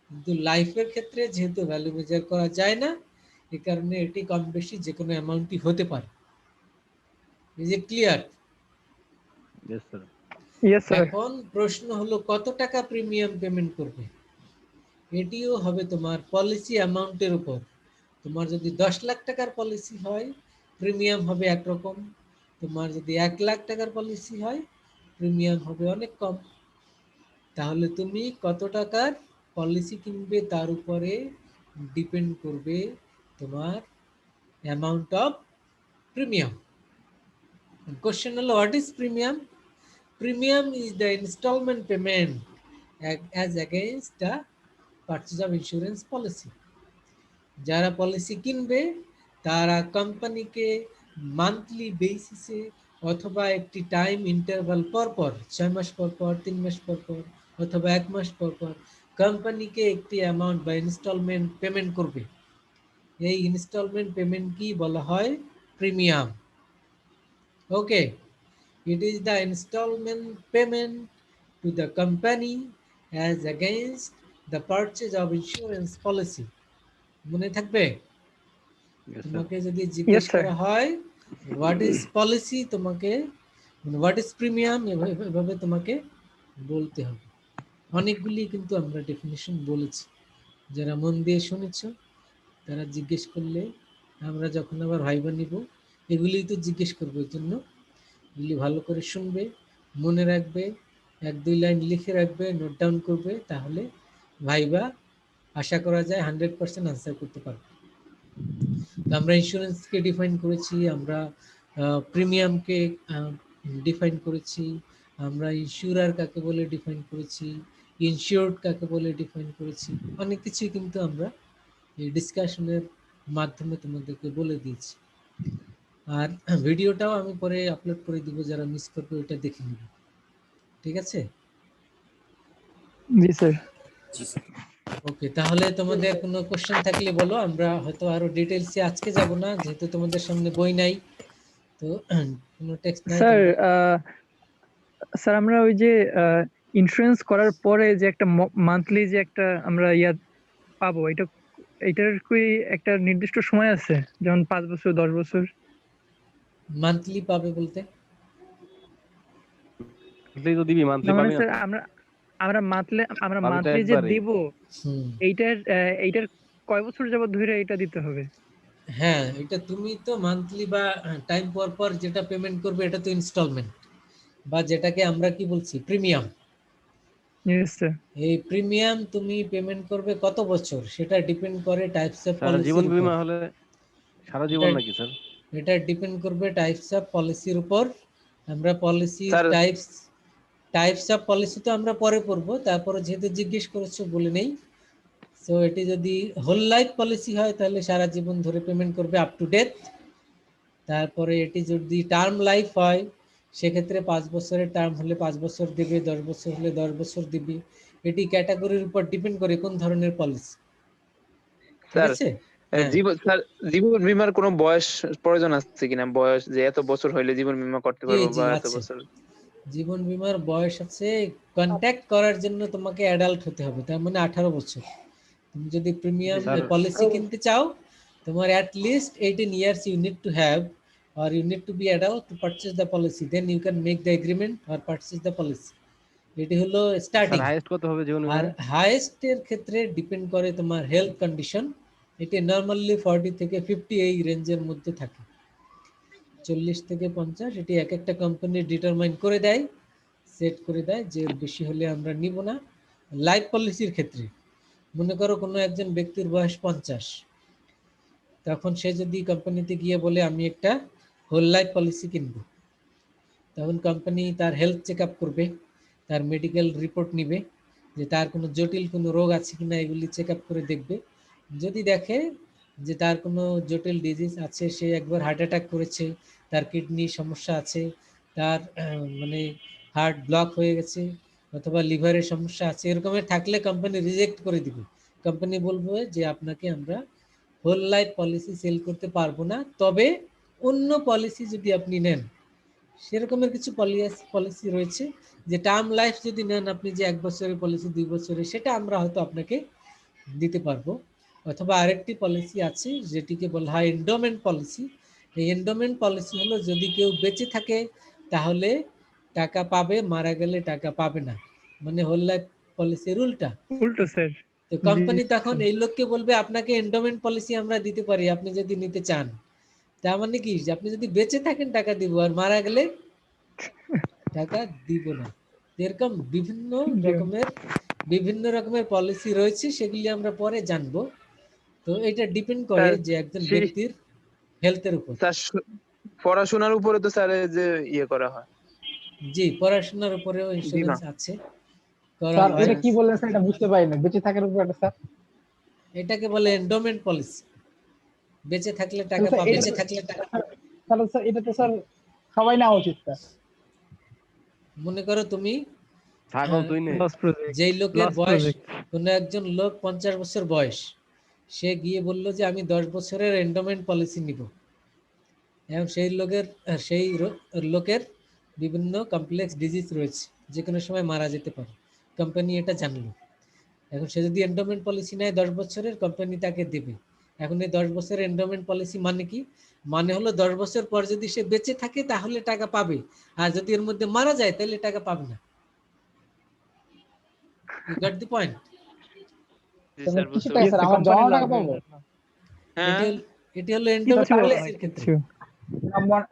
কিন্তু লাইফের ক্ষেত্রে যেহেতু ভ্যালু মেজার করা যায় না, এই কারণে এটি কম বেশি যে কোনো অ্যামাউন্টই হতে পারে। Is it clear? Yes sir. Yes sir. এখন প্রশ্ন হলো কত টাকা প্রিমিয়াম পেমেন্ট করবে, এটিও হবে তোমার পলিসি অ্যামাউন্টের উপর। তোমার যদি 10 লাখ টাকার পলিসি হয়, প্রিমিয়াম হবে একরকম। তোমার যদি 1 লাখ টাকার পলিসি হয়, প্রিমিয়াম হবে অনেক কম। তাহলে তুমি কত টাকার পলিসি কিনবে তার উপরে ডিপেন্ড করবে তোমার অ্যামাউন্ট অফ প্রিমিয়াম। কোশ্চেন হলো what is premium? Premium is the installment payment as against the purchase of insurance policy. যারা পলিসি কিনবে তারা কোম্পানিকে মান্থলি বেসিসে অথবা একটি টাইম ইন্টারভাল পর পর, 6 মাস পর পর, 3 মাস পর পর অথবা 1 মাস পর পর কোম্পানিকে একটি অ্যামাউন্ট বা ইনস্টলমেন্ট পেমেন্ট করবে। এই ইনস্টলমেন্ট পেমেন্ট কি বলা হয়? Premium. Okay, it is the installment payment to the company as against the purchase of insurance policy. মনে থাকবে? Yes sir. তোমাকে যদি জিজ্ঞেস sir. করা হয় হোয়াট ইজ পলিসি, তোমাকে হোয়াট ইজ প্রিমিয়াম এভাবে তোমাকে বলতে হবে। অনেকগুলি কিন্তু আমরা ডেফিনিশন বলেছি, যারা মন দিয়ে শুনেছ তারা জিজ্ঞেস করলে আমরা যখন আবার ভাইবা নিব এগুলি তো জিজ্ঞেস করবো, এর জন্য এগুলি ভালো করে শুনবে, মনে রাখবে, 1-2 লাইন লিখে রাখবে, নোট ডাউন করবে, তাহলে ভাইবা আশা করা যায় 100% আনসার করতে পারবে। তো আমরা ইন্স্যুরেন্সকে ডিফাইন করেছি, আমরা প্রিমিয়ামকে ডিফাইন করেছি, আমরা ইন্স্যুরার কাকে বলে ডিফাইন করেছি, ইনশিওর্ড কাকে বলে ডিফাইন করেছি, অনেক কিছুই কিন্তু আমরা এই ডিসকাশনের মাধ্যমে তোমাদেরকে বলে দিয়েছি। আর ভিডিওটাও আমি পরে আপলোড করে দিব, যারা মিস করবে ওটা দেখে নিবে, ঠিক আছে? জি স্যার। জি স্যার। ওকে, তাহলে তোমাদের কোনো কোশ্চেন থাকলে বলো, আমরা হয়তো আরো ডিটেইলসে আজকে যাব না, যেহেতু তোমাদের সামনে বই নাই, তো কোনো টেক্সট নাই। স্যার স্যার আমরা ওই যে ইন্স্যুরেন্স করার পরে যে একটা মান্থলি যে একটা আমরা পাবো, এটার কি একটা নির্দিষ্ট সময় আছে, যেমন 5 বছর 10 বছর? মান্থলি পাবে বলতে মান্থলি তো দিবি, মান্থলি মানে পাবি না স্যার তো। আমরা মান্থলি পাবি তো যে একবারে। দিব, এইটার কয় বছর যাবত ধরে এটা দিতে হবে? হ্যাঁ, এটা তুমি তো মান্থলি বা টাইম পর পর যেটা পেমেন্ট করবে এটা তো ইনস্টলমেন্ট, বা যেটাকে আমরা কি বলছি প্রিমিয়াম। Yes sir. এই প্রিমিয়াম তুমি পেমেন্ট করবে কত বছর, সেটা ডিপেন্ড করে টাইপস অফ স্যার জীবন পলিসির উপর। বীমা হলে সারা জীবন নাকি স্যার? এটা ডিপেন্ড করবে টাইপস অফ পলিসির উপর। আমরা policy sir types of policy তো আমরা পরে পড়বো, তারপরে যেহেতু জিজ্ঞেস করেছো বলে নেই। সো এটি যদি হোল লাইফ পলিসি হয় তাহলে সারা জীবন ধরে পেমেন্ট করবে আপ টু ডেথ। তারপরে এটি যদি টার্ম লাইফ হয় সেক্ষেত্রে 5 বছরের টার্ম হলে 5 বছর দিবে, 10 বছর হলে 10 বছর দিবে। এটি ক্যাটাগরির উপর ডিপেন্ড করে কোন ধরনের পলিসি, ঠিক স্যার আছে? হ্যাঁ, জীবন বীমার কোনো বয়স প্রয়োজন আছে কিনা? বয়স যে এত বছর হইলে জীবন বীমা করতে জি পারবো জি বা এত আছে, বছর? জীবন বীমার বয়স আছে। কন্ট্যাক্ট করার জন্য তোমাকে অ্যাডাল্ট হতে হবে, তার মানে 18 বছর। তুমি যদি প্রিমিয়াম স্যার পলিসি কিনতে চাও, তোমার at least 18 years you need to have, or you need to be adult to purchase the policy, then you can make the agreement or purchase the policy. এটি হলো স্টার্টিং। স্যার হাইয়েস্ট কত হবে জীবন আর বীমা? Highest এর ক্ষেত্রে depend করে তোমার health condition. এটি নরমালি 40 থেকে 50 এই রেঞ্জের মধ্যে থাকে। 40 থেকে 50 এটি এক একটা কোম্পানি ডিটারমাইন করে দেয়, সেট করে দেয় যে এর বেশি হলে আমরা নিব না। লাইফ পলিসির ক্ষেত্রে মনে করো কোনো একজন ব্যক্তির বয়স 50, তখন সে যদি কোম্পানিতে গিয়ে বলে আমি একটা হোল লাইফ পলিসি কিনবো, তখন কোম্পানি তার হেলথ চেক আপ করবে, তার মেডিকেল রিপোর্ট নিবে যে তার কোনো জটিল কোনো রোগ আছে কিনা, এগুলি চেক আপ করে দেখবে। যদি দেখে যে তার কোনো জটিল ডিজিজ আছে, সে একবার হার্ট অ্যাটাক করেছে, তার কিডনি সমস্যা আছে, তার মানে হার্ট ব্লক হয়ে গেছে, অথবা লিভারের সমস্যা আছে, এরকমের থাকলে কোম্পানি রিজেক্ট করে দিবে। কোম্পানি বলবে যে আপনাকে আমরা হোল লাইফ পলিসি সেল করতে পারবো না, তবে অন্য পলিসি যদি আপনি নেন, সেরকমের কিছু পলিসি রয়েছে যে টার্ম লাইফ যদি নেন আপনি, যে 1 বছরের পলিসি 2 বছরের, সেটা আমরা হয়তো আপনাকে দিতে পারবো। অথবা আরেকটি পলিসি আছে যেটিকে বলা হয় এন্ডোমেন্ট পলিসি। এই এন্ডোমেন্ট পলিসি হলো যদি কেউ বেঁচে থাকে তাহলে টাকা পাবে, মারা গেলে টাকা পাবে না, মানে হোল লাইফ পলিসির উল্টা। উল্টো স্যার। তো কোম্পানি তখন এই লোককে বলবে আপনাকে এন্ডোমেন্ট পলিসি আমরা দিতে পারি, আপনি যদি নিতে চান। তার মানে কি, যে আপনি যদি বেঁচে থাকেন টাকা দিব, আর মারা গেলে টাকা দিব না। এরকম বিভিন্ন রকমের পলিসি রয়েছে, সেগুলি আমরা পরে জানবো। তো এটা ডিপেন্ড করে স্যার, যে একজন সেই- ব্যক্তির হেলথের উপর। স্যার পড়াশোনার উপরে তো স্যার যে ইয়ে করা হয়। জি, পড়াশোনার উপরেও ইন্স্যুরেন্স আছে, করা স্যার হয়। এটা কি বললেন স্যার, এটা বুঝতে পারি না, বেঁচে থাকার উপর একটা স্যার। এটাকে বলে এন্ডোমেন্ট পলিসি, বেঁচে থাকলে টাকা স্যার, পাবে। এটা তো- তাহলে স্যার এটা তো স্যার সবাই নেওয়া উচিত স্যার। মনে করো তুমি ছাগল তুই নে। Loss project. যেই লোকের Last বয়স, project. কোনো একজন লোক 50 বছর বয়স, সে গিয়ে বলল যে আমি 10 বছরের এন্ডোমেন্ট পলিসি নিব, এবং সেই লোকের বিভিন্ন কমপ্লেক্স ডিজিজ রয়েছে, যে কোনো সময় মারা যেতে পারে, কোম্পানি এটা জানলো। এখন সে যদি এন্ডোমেন্ট পলিসি নেয় 10 বছরের, কোম্পানি তাকে দেবে। এখন এই 10 বছরের এন্ডোমেন্ট পলিসি মানে কি? মানে হলো 10 বছর পর যদি সে বেঁচে থাকে তাহলে টাকা পাবে, আর যদি এর মধ্যে মারা যায় তাহলে টাকা পাবে না। You got the point? জি স্যার, স্যার, কিছু বুঝতে টাকা Yes, স্যার the আমার company জমা টাকা লাগবে পাবো? না। হ্যাঁ, এটি হলো এন্ডোমেন্ট কিছু পলিসির অনেক ক্ষেত্রে। কিছু।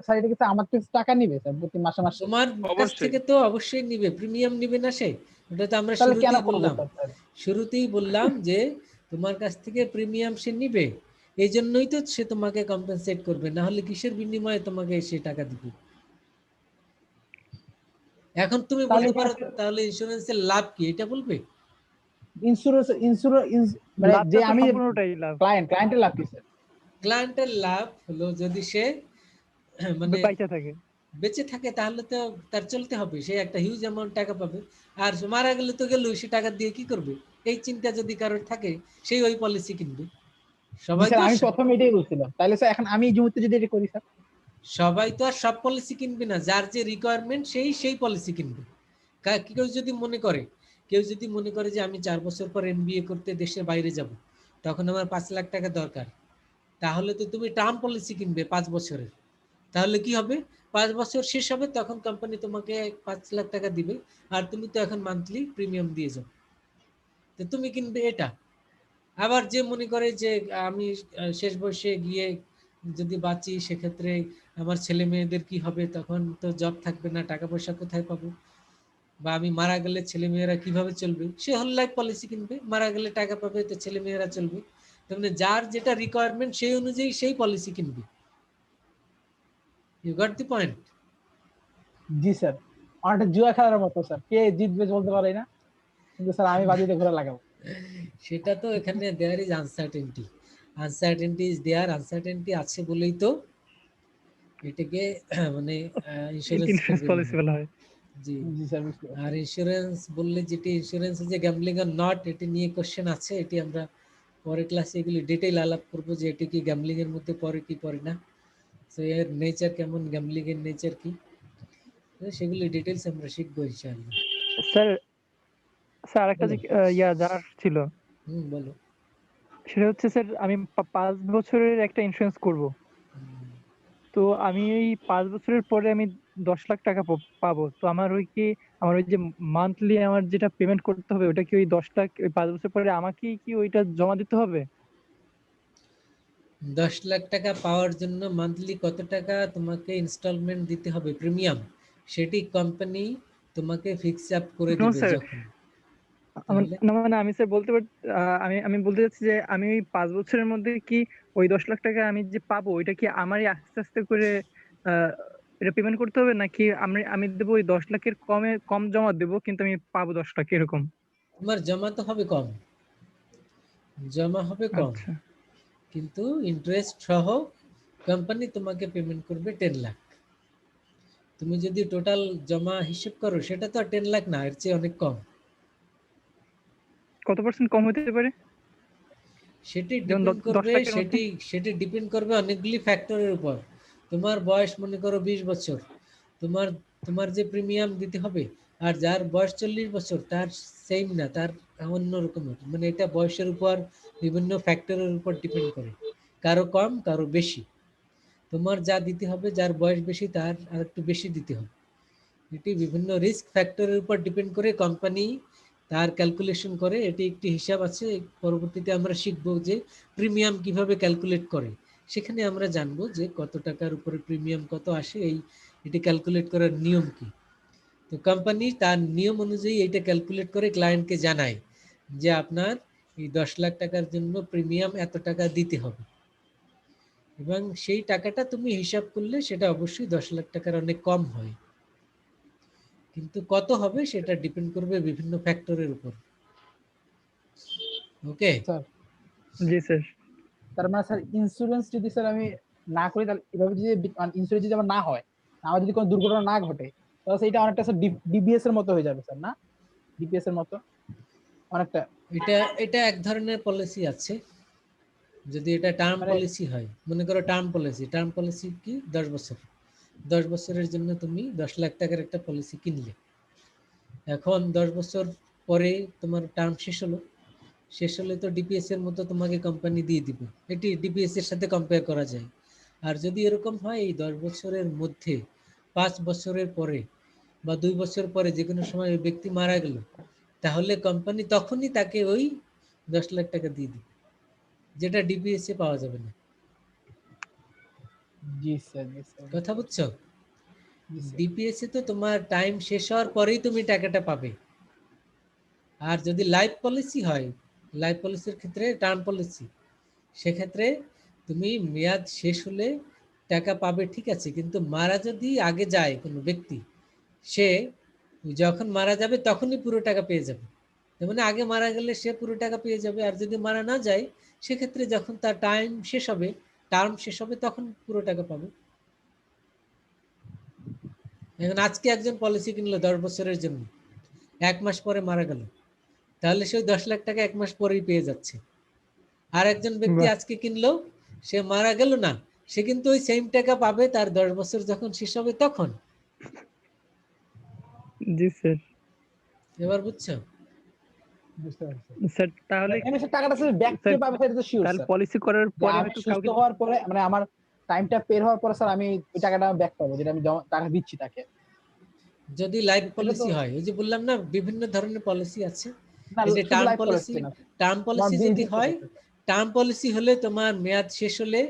স্যার এটা কি স্যার আমার থেকে টাকা নিবে স্যার প্রতি মাসে মাসে? তোমার কাছ অবশ্যই। থেকে তো অবশ্যই নিবে, প্রিমিয়াম নিবে না সে? ওটা তো আমরা তাহলে কেন শুরুতেই বললাম যে তোমার কাছ থেকে প্রিমিয়াম সে নিবে, এই জন্যই তো সে তোমাকে কম্পেনসেট করবে, না হলে কিসের বিনিময়ে তোমাকে সে টাকা দিবে? এখন তুমি তাহলে বলতে পারো তাহলে ইন্স্যুরেন্সের লাভ কি, এটা বলবে? ইন্স্যুরেন্স মানে লাভটা যে তো আমি সম্পূর্ণটাই লাভ। ক্লায়েন্টের লাভ কি স্যার? ক্লায়েন্টের লাভ হলো যদি সে মানে পাইতে থাকে। বেঁচে থাকে তাহলে তো তার চলতে হবে, সে একটা হিউজ অ্যামাউন্ট টাকা পাবে। আর মারা গেলে তো গেল, সে টাকা দিয়ে কি করবে? এই চিন্তা যদি কারোর থাকে, সেই ওই পলিসি কিনবে। সবাই স্যার তো আমি প্রথম এটাই বলছিলাম, তাহলে স্যার এখন আমি এই মুহূর্তে যদি এটা করি স্যার? সবাই তো আর সব পলিসি কিনবে না, যার যে রিকোয়ারমেন্ট সেই পলিসি কিনবে। কেউ যদি মনে করে যে আমি 4 বছর পর এমবিএ করতে দেশের বাইরে যাব, তখন আমার 5 লাখ টাকা দরকার, তাহলে তো তুমি টার্ম পলিসি কিনবে 5 বছরের। তাহলে কি হবে? 5 বছর শেষ হবে, তখন কোম্পানি তোমাকে 5 লাখ টাকা দিবে, আর তুমি তো এখন মান্থলি প্রিমিয়াম দিয়ে যাও, তো তুমি কিনবে এটা। আবার যে মনে করে যে আমি শেষ বয়সে গিয়ে যদি বাঁচি, সেক্ষেত্রে আমার ছেলে মেয়েদের কি হবে, তখন তো জব থাকবে না, টাকা পয়সা কোথায় পাবো, বা আমি মারা গেলে ছেলে মেয়েরা কিভাবে চলবে, সে হোল লাইফ পলিসি কিনবে, মারা গেলে টাকা পাবে, তো ছেলে মেয়েরা চলবে। তাহলে যার যেটা রিকোয়ারমেন্ট সেই অনুযায়ী সেই পলিসি কিনবে। You got the point? জি স্যার, আমার একটা জুয়া খেলার মতো স্যার, কে জিতবে বলতে পারি না, কিন্তু স্যার আমি বাজিতে ঘোরা লাগাবো। সেটা তো এখানে there is uncertainty is there, uncertainty আছে বলেই তো এটাকে মানে ইন্স্যুরেন্স পলিসি বলা হয়। জি। জি স্যার, বুঝতে পারছি। আর ইন্স্যুরেন্স বললে, যেটি ইন্স্যুরেন্স যে গ্যাম্বলিং আর নট, এটি নিয়ে কোশ্চেন আছে, এটি আমরা পরে ক্লাসে এগুলি ডিটেইল আলাপ করবো যে এটি কি গ্যাম্বলিং এর মধ্যে পড়ে কি পড়ে না, তো এর নেচার কেমন, গ্যাম্বলিং এর নেচার কি, সেগুলি ডিটেইলস আমরা শিখবো ইনশাআল্লাহ। স্যার আরেকটা যে জানার ছিল, বলো। সেটা হচ্ছে স্যার আমি 5 বছরের একটা ইন্স্যুরেন্স করব, তো আমি এই 5 বছরের পরে আমি 10 লাখ টাকা পাবো, তো আমার ওই যে মান্থলি আমার যেটা পেমেন্ট করতে হবে, ওটা কি ওই 10 লাখ ওই 5 বছর পরে আমাকে কি ওইটা জমা দিতে হবে? 10 লাখ টাকা পাওয়ার জন্য মান্থলি কত টাকা তোমাকে ইনস্টলমেন্ট দিতে হবে প্রিমিয়াম, সেটি কোম্পানি তোমাকে ফিক্স আপ করে নো দিবে স্যার, যখন। তাহলে না মানে আমি স্যার বলতে পার আমি আমি বলতে চাচ্ছি যে আমি ওই 5 বছরের মধ্যে কি ওই 10 লাখ টাকা আমি যে পাবো ওইটা কি আমারই আস্তে আস্তে করে আহ, এটা পেমেন্ট করতে হবে, নাকি আমি আমি দেবো ওই 10 লাখের কম জমা দেবো কিন্তু আমি পাবো 10 লাখ এরকম? তোমার জমা তো হবে কম, জমা হবে কম, আচ্ছা, কিন্তু ইন্টারেস্ট সহ কোম্পানি তোমাকে পেমেন্ট করবে 10 লাখ। তুমি যদি টোটাল জমা হিসেব করো সেটা তো আর 10 লাখ না, এর চেয়ে অনেক কম। কত পার্সেন্ট কম হতে পারে? সেটি যেমন ডিপেন্ড 10 করবে, লাখের মধ্যে। সেটি ডিপেন্ড করবে অনেকগুলি ফ্যাক্টরের উপর। তোমার বয়স মনে করো 20 বছর, তোমার তোমার যে প্রিমিয়াম দিতে হবে, আর যার বয়স 40 বছর তার সেম না, তার অন্য রকমের, মানে এটা বয়সের উপর বিভিন্ন ফ্যাক্টরের উপর ডিপেন্ড করে, কারো কম কারো বেশি। তোমার যা দিতে হবে, যার বয়স বেশি তার আর একটু বেশি দিতে হবে। এটি বিভিন্ন রিস্ক ফ্যাক্টরের উপর ডিপেন্ড করে কোম্পানি তার ক্যালকুলেশন করে। এটি একটি হিসাব আছে, পরবর্তীতে আমরা শিখবো যে প্রিমিয়াম কিভাবে ক্যালকুলেট করে। সেখানে আমরা জানবো যে কত টাকার উপরে প্রিমিয়াম কত আসে, এটি ক্যালকুলেট করার নিয়ম কি। তো কোম্পানি তার নিয়ম অনুযায়ী এটা ক্যালকুলেট করে ক্লায়েন্টকে জানায় যে আপনার এই 10 লাখ টাকার জন্য প্রিমিয়াম এত টাকা দিতে হবে, এবং সেই টাকাটা তুমি হিসাব করলে সেটা অবশ্যই 10 লাখ টাকার অনেক কম হয়, কিন্তু কত হবে সেটা ডিপেন্ড করবে বিভিন্ন ফ্যাক্টরের উপর। ওকে, স্যার জি স্যার। তার মানে স্যার ইন্স্যুরেন্স যদি স্যার আমি না করি, তাহলে এভাবে যদি ইন্স্যুরেন্স যদি আমার না হয়, আমার যদি কোনো দুর্ঘটনা না ঘটে, তাহলে সেটা অনেকটা স্যার ডিবিএস এর মতো হয়ে যাবে স্যার, না? ডিপিএস এর মতো অনেকটা, এটা এটা এক ধরনের পলিসি আছে। যদি এটা টার্ম মানে পলিসি হয়, মনে করো টার্ম পলিসি কি 10 বছর, 10 বছরের জন্য তুমি 10 লাখ টাকার একটা পলিসি কিনলে। এখন 10 বছর পরে তোমার টার্ম শেষ হলে তো ডিপিএস এর মতো তোমাকে কোম্পানি দিয়ে দিবে, এটি ডিপিএস এর সাথে কম্পেয়ার করা যায়। আর যদি এরকম হয় এই 10 বছরের মধ্যে 5 বছরের পরে বা 2 বছর পরে যে কোনো সময় ওই ব্যক্তি মারা গেল, তাহলে কোম্পানি তখনই তাকে ওই 10 লাখ টাকা দিয়ে দিবে, যেটা ডিপিএস এ পাওয়া যাবে না। জি স্যার, জি স্যার, কথা বুঝছো? জি স্যার। ডিপিএস এ তো তোমার টাইম শেষ হওয়ার পরেই তুমি টাকাটা পাবে। আর যদি লাইফ পলিসি হয়, লাইফ পলিসির ক্ষেত্রে টার্ম পলিসি, সেক্ষেত্রে তুমি মেয়াদ শেষ হলে টাকা পাবে, ঠিক আছে, কিন্তু মারা যদি আগে যায় কোনো ব্যক্তি, সে যখন মারা যাবে তখনই পুরো টাকা পেয়ে যাবে। তার মানে আগে মারা গেলে সে পুরো টাকা পেয়ে যাবে, আর যদি মারা না যায় সেক্ষেত্রে যখন তার টার্ম শেষ হবে তখন পুরো টাকা পাবে। এখন আজকে একজন পলিসি কিনলো 10 বছরের জন্য, 1 মাস পরে মারা গেল, তাহলে সে 10 লাখ টাকা 1 মাস পরেই পেয়ে যাচ্ছে। আর একজন ব্যক্তি বাহ, আজকে কিনলো, সে মারা গেল না, সে কিন্তু ওই সেম টাকা পাবে তার 10 বছর যখন শেষ হবে তখন। জি স্যার। এবার বুঝছো? বুঝতে পারছি স্যার তাহলে এমনি স্যার টাকাটা স্যার ব্যাক স্যার পাবে, সেটা তো শিওর তাহলে স্যার। পলিসি করার যে পরে আমি হয়তো সুস্থ কাউকে। হওয়ার পরে, মানে আমার টাইমটা বের হওয়ার পরে স্যার আমি ওই টাকাটা ব্যাক পাবো, যেটা আমি টাকা দিচ্ছি তাকে। যদি লাইফ এটা তো পলিসি হয়, ওই যে বললাম না বিভিন্ন ধরনের পলিসি আছে। না, এই যে শুধু লাইফ পলিসি না, টার্ম আমার পলিসি যদি বিজনেস হয়, ক্ষেত্রে। টার্ম পলিসি হলে তোমার মেয়াদ শেষ হলে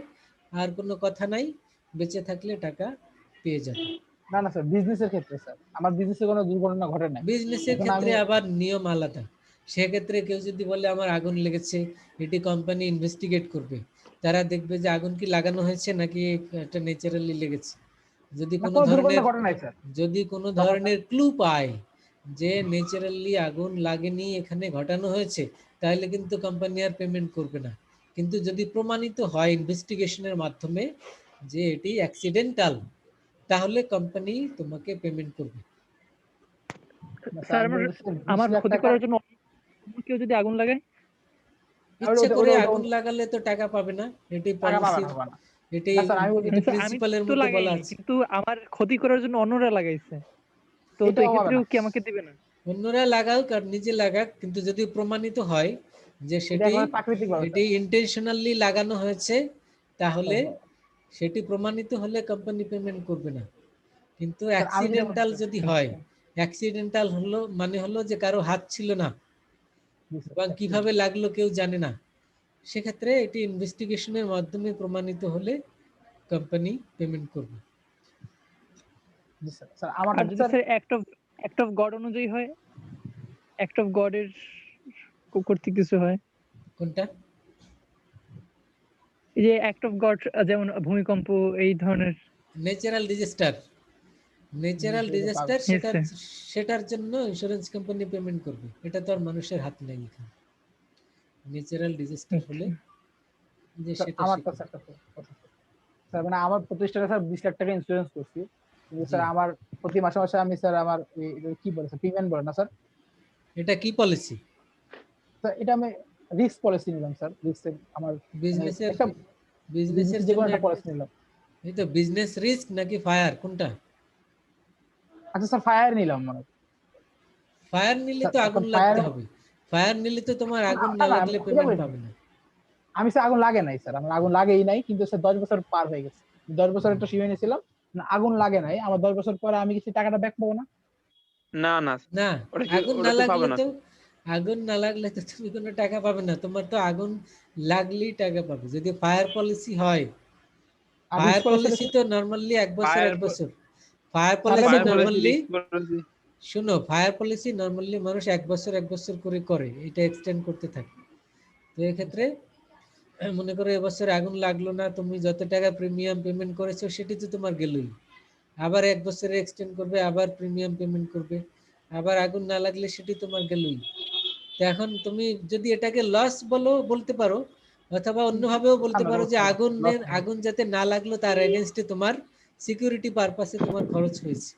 আর কোনো কথা নাই, বেঁচে থাকলে টাকা পেয়ে যাবে। না না স্যার, বিজনেসের ক্ষেত্রে স্যার, আমার বিজনেসে কোনো দুর্ঘটনা ঘটে নাই, বিজনেসের এখন ক্ষেত্রে আমি। আবার নিয়ম আলাদা। সেক্ষেত্রে কেউ যদি বলে আমার আগুন লেগেছে, এটি কোম্পানি ইনভেস্টিগেট করবে, তারা দেখবে যে আগুন কি লাগানো হয়েছে নাকি এটা ন্যাচারালি লেগেছে। যদি না, কোনো কোনো দুর্ঘটনা ধরনের ঘটে নাই স্যার। যদি কোনো তখন ধরনের ক্লু পায় যে ন্যাচারালি আগুন লাগেনি, এখানে ঘটানো হয়েছে, তাহলে কিন্তু কোম্পানি আর পেমেন্ট করবে না। কিন্তু যদি প্রমাণিত হয় ইনভেস্টিগেশনের মাধ্যমে যে এটি অ্যাক্সিডেন্টাল, তাহলে কোম্পানি তোমাকে পেমেন্ট করবে। না স্যার, স্যার আমি বলছি স্যার, 20 আমার লাখ ক্ষতি টাকা। করার জন্য অন্য কেউ যদি আগুন লাগায়? ওটা ইচ্ছা ওটা করে ওটা আগুন ওটা লাগালে তো টাকা পাবে না, এটি টাকা পাবে পলিসির, না, পাবে না। এটি না স্যার, আমি বলছি এটি স্যার আমি প্রিন্সিপালের তো মধ্যে বলা লাগাইনি, আছে। কিন্তু আমার ক্ষতি করার জন্য অন্যরা লাগাইছে, তো তো এটাও পাবে এক্ষেত্রেও না, কি আমাকে দিবে না? অন্যরা লাগাক আর নিজে লাগাক, কিন্তু যদি প্রমাণিত হয় যে এটা সেটি একেবারে প্রাকৃতিক ভাবে এটি স্যার। ইন্টেনশনালি লাগানো হয়েছে, তাহলে স্যার, সেটি প্রমাণিত হলে কোম্পানি পেমেন্ট করবে না। কিন্তু স্যার আমি যেটা অ্যাক্সিডেন্টাল যদি হয়, আচ্ছা, অ্যাক্সিডেন্টাল হলো মানে হলো যে কারো হাত ছিল না জি স্যার, এবং accident। কিভাবে লাগলো কেউ জানে না, সেক্ষেত্রে এটি ইনভেস্টিগেশনের মাধ্যমে প্রমাণিত হলে কোম্পানি পেমেন্ট করবে। জি স্যার। স্যার আমার আর যদি স্যার অ্যাক্ট অফ গড অনুযায়ী হয়, অ্যাক্ট অফ গডের কর্তৃক কিছু হয়, কোনটা? এই যে অ্যাক্ট অফ গড যেমন ভূমিকম্প এই ধরনের। Natural disaster, natural disaster Yes, sir. সেটার জন্য ইন্স্যুরেন্স কোম্পানি পেমেন্ট করবে। এটা তো আর মানুষের হাত নেই এখানে। ন্যাচারাল ডিজাস্টার হলে যে স্যার সেটা আমার সে তো করবে। স্যার মানে আমার প্রতিষ্ঠানে স্যার 20 লাখ টাকা ইন্স্যুরেন্স করছি, কিন্তু স্যার জি। আমার প্রতি মাসে মাসে আমি স্যার আমার কি বলে স্যার প্রিমিয়াম বলে না স্যার, এটা কি পলিসি? স্যার এটা আমি রিস্ক পলিসি নিলাম স্যার, রিস্ক আমার বিজনেসের একটা বিজনেসের যে জন্য কোনো একটা পলিসি নিলাম। এই তো বিজনেস রিস্ক নাকি ফায়ার, কোনটা? আচ্ছা স্যার ফায়ার নিলাম মানে। ফায়ার নিলে স্যার তো এখন আগুন ফায়ার লাগতে হবে। ফায়ার নিলে তো তোমার আগুন না না না লাগলে এটা পেমেন্ট বলিনি। পাবে না। আমি স্যার আগুন লাগে নাই স্যার, আমার আগুন লাগেই নাই, কিন্তু স্যার 10 বছর পার হয়ে গেছে, 10 বছর একটা সীমা নিয়েছিলাম, না আগুন লাগে নাই, আমার 10 বছর পরে আমি কিছু টাকাটা ব্যাক পাবো না? না না, না, আগুন না ওটা তো পাবে লাগলে না তো স্যার। আগুন না লাগলে তো তুমি কোনো টাকা পাবে না। তোমার তো আগুন লাগলেই টাকা পাবে যদি ফায়ার পলিসি হয়। আর ফায়ার রিস্ক পলিসি পলিসি তো নরমালি এক বছর ফায়ার এক বছর। ফায়ার তাহলে পলিসি ফায়ার দেখুন, পলিসি, নরমালি, রিস্ক পলিসি। শুনো, ফায়ার পলিসি নরমালি মানুষ এক বছর করে করে, এটা এক্সটেন্ড করতে থাকে। তো এক্ষেত্রে মনে করো এবছর আগুন লাগলো না, তুমি যত টাকা প্রিমিয়াম পেমেন্ট করেছো সেটি তো তোমার গেলই। আবার এক বছরে এক্সটেন্ড করবে, আবার প্রিমিয়াম পেমেন্ট করবে, আবার আগুন না লাগলে সেটি তোমার গেলই। তো এখন তুমি যদি এটাকে লস বলতে পারো, অথবা অন্যভাবেও বলতে পারো যে আগুন যাতে না লাগলো তার এগেইনস্টে তোমার সিকিউরিটি পারপাসে তোমার খরচ হয়েছে।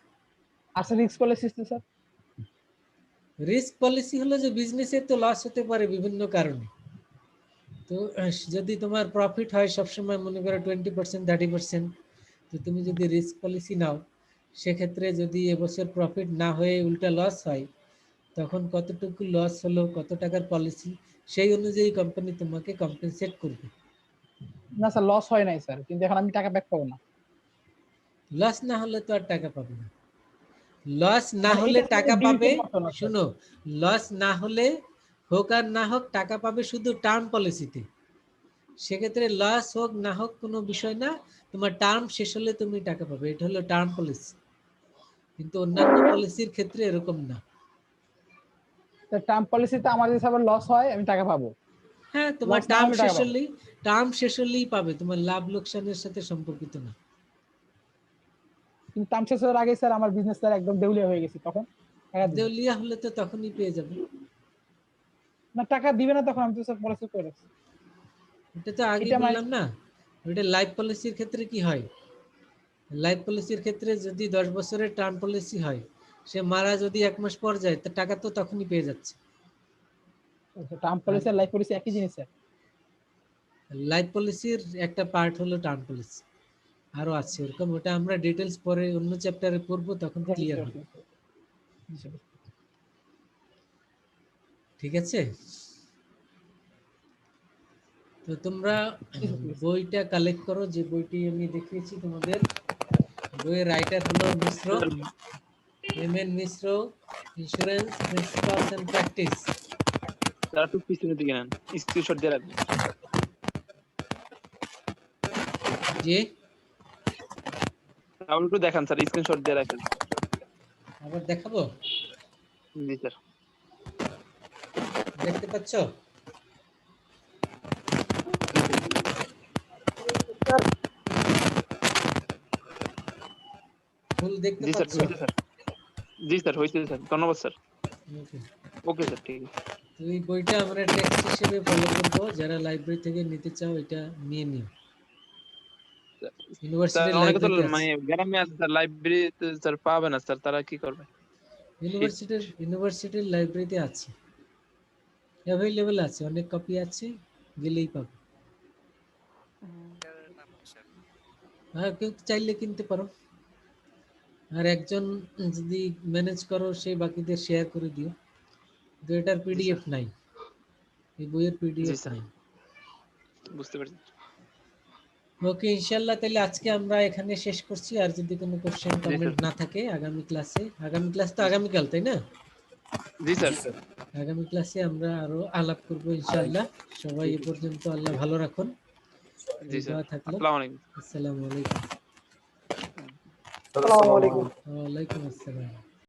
আচ্ছা risk policy sir? Risk policy হলো যে বিজনেসের তো লস হতে পারে বিভিন্ন কারণে। তো যদি তোমার প্রফিট হয় সবসময় মনে করো 20% 30%, তো তুমি যদি রিস্ক পলিসি নাও, সেক্ষেত্রে যদি এবছর প্রফিট না হয়ে উল্টা লস হয়, তখন কতটুকু লস হলো, কত টাকার পলিসি, সেই অনুযায়ী কোম্পানি তোমাকে কম্পেনসেট করবে। না স্যার লস হয় নাই স্যার, কিন্তু এখন আমি টাকা ব্যাক পাবো না। লস না হলে তো আর টাকা পাবে না। লস না মানে হলে এটা টাকা ডিল পাবে, করতে না স্যার। শুনো, লস না হলে হোক আর না হোক টাকা পাবে শুধু টার্ম পলিসিতে। সেক্ষেত্রে লস হোক না হোক কোনো বিষয় না, তোমার টার্ম শেষ হলে তুমি টাকা পাবে, এটা হলো টার্ম পলিসি। কিন্তু অন্যান্য পলিসির ক্ষেত্রে এরকম না। টার্ম পলিসিতে আমার যদি আবার লস হয় আমি টাকা পাবো, হ্যাঁ, তোমার লস না হলে টাকা পাবো। টার্ম শেষ হলেই পাবে, তোমার লাভ লোকসানের সাথে সম্পর্কিত না। কিন্তু টার্ম শেষ হওয়ার আগে স্যার আমার বিজনেস স্যার একদম দেউলিয়া হয়ে গেছে, তখন টাকা দিবে দেউলিয়া হলে তো তখনই পেয়ে যাবে। না? টাকা দিবে না তখন? আমি তো স্যার পলিসি করে রাখছি। এটা তো আগে এটা মানে বললাম না। ওটা লাইফ পলিসির ক্ষেত্রে কি হয়, লাইফ পলিসির ক্ষেত্রে যদি 10 বছরের টার্ম পলিসি হয়, সে মারা যদি 1 মাস পর যায়, তার টাকা তো তখনই পেয়ে যাচ্ছে। টার্ম পলিসি আর লাইফ পলিসি একই জিনিস স্যার? লাইফ পলিসির একটা পার্ট হলো টার্ম পলিসি, আরো আছে এরকম, ওটা আমরা ডিটেলস পরে অন্য চ্যাপ্টারে পড়বো, তখন ক্লিয়ার হবে। ঠিক আছে? তো তোমরা বইটা কালেক্ট করো, যে বইটি আমি দেখিয়েছি তোমাদের। বইয়ের রাইটার হলো Mishra, MN Mishra, insurance principles and practice. তারা একটু পিছনের দিকে নেন, স্ক্রিনশট দিয়ে রাখবেন। জি, তাহলে একটু দেখান স্যার, স্ক্রিনশট দিয়ে রাখেন। আবার দেখাবো? জি স্যার। দেখতে পাচ্ছ? ফুল দেখতে জি স্যার, পাচ্ছ? হয়েছে স্যার। জি স্যার, হয়েছে স্যার, ধন্যবাদ স্যার। Okay. ওকে স্যার, ঠিক আছে। তো এই বইটা আমরা টেক্সট হিসেবে ফলো করবো, যারা লাইব্রেরি থেকে নিতে চাও এটা নিয়ে নিও। স্যার ইউনিভার্সিটির অনেকে তো লাইব্রেরিতে আছে। মানে গ্রামে আছে স্যার, লাইব্রেরিতে স্যার পাবে না স্যার, তারা কি করবে? ইউনিভার্সিটির লাইব্রেরিতে আছে, অ্যাভেলেবেল আছে, অনেক কপি আছে, গেলেই পাবে। হ্যাঁ, কেউ চাইলে কিনতে পারো, আর একজন যদি ম্যানেজ করো সে বাকিদের শেয়ার করে দিও। তো এটার পিডিএফ নাই, এই বইয়ের জি পিডিএফ স্যার, নাই। বুঝতে পারছি। ওকে, ইনশাআল্লাহ তাহলে আজকে আমরা এখানে শেষ করছি। আর যদি কোনো কোশ্চেন কমেন্ট না থাকে, আগামী ক্লাস তো আগামীকাল, তাই না? জি স্যার। আগামী ক্লাসে আমরা আরো আলাপ করব ইনশাআল্লাহ। সবাই এ পর্যন্ত আল্লাহ ভালো রাখুন। জি এই স্যার। দোয়া থাকলো। আসসালামু আলাইকুম। আসসালামু আলাইকুম। আসসালামু আলাইকুম। ওয়া আলাইকুম আসসালাম।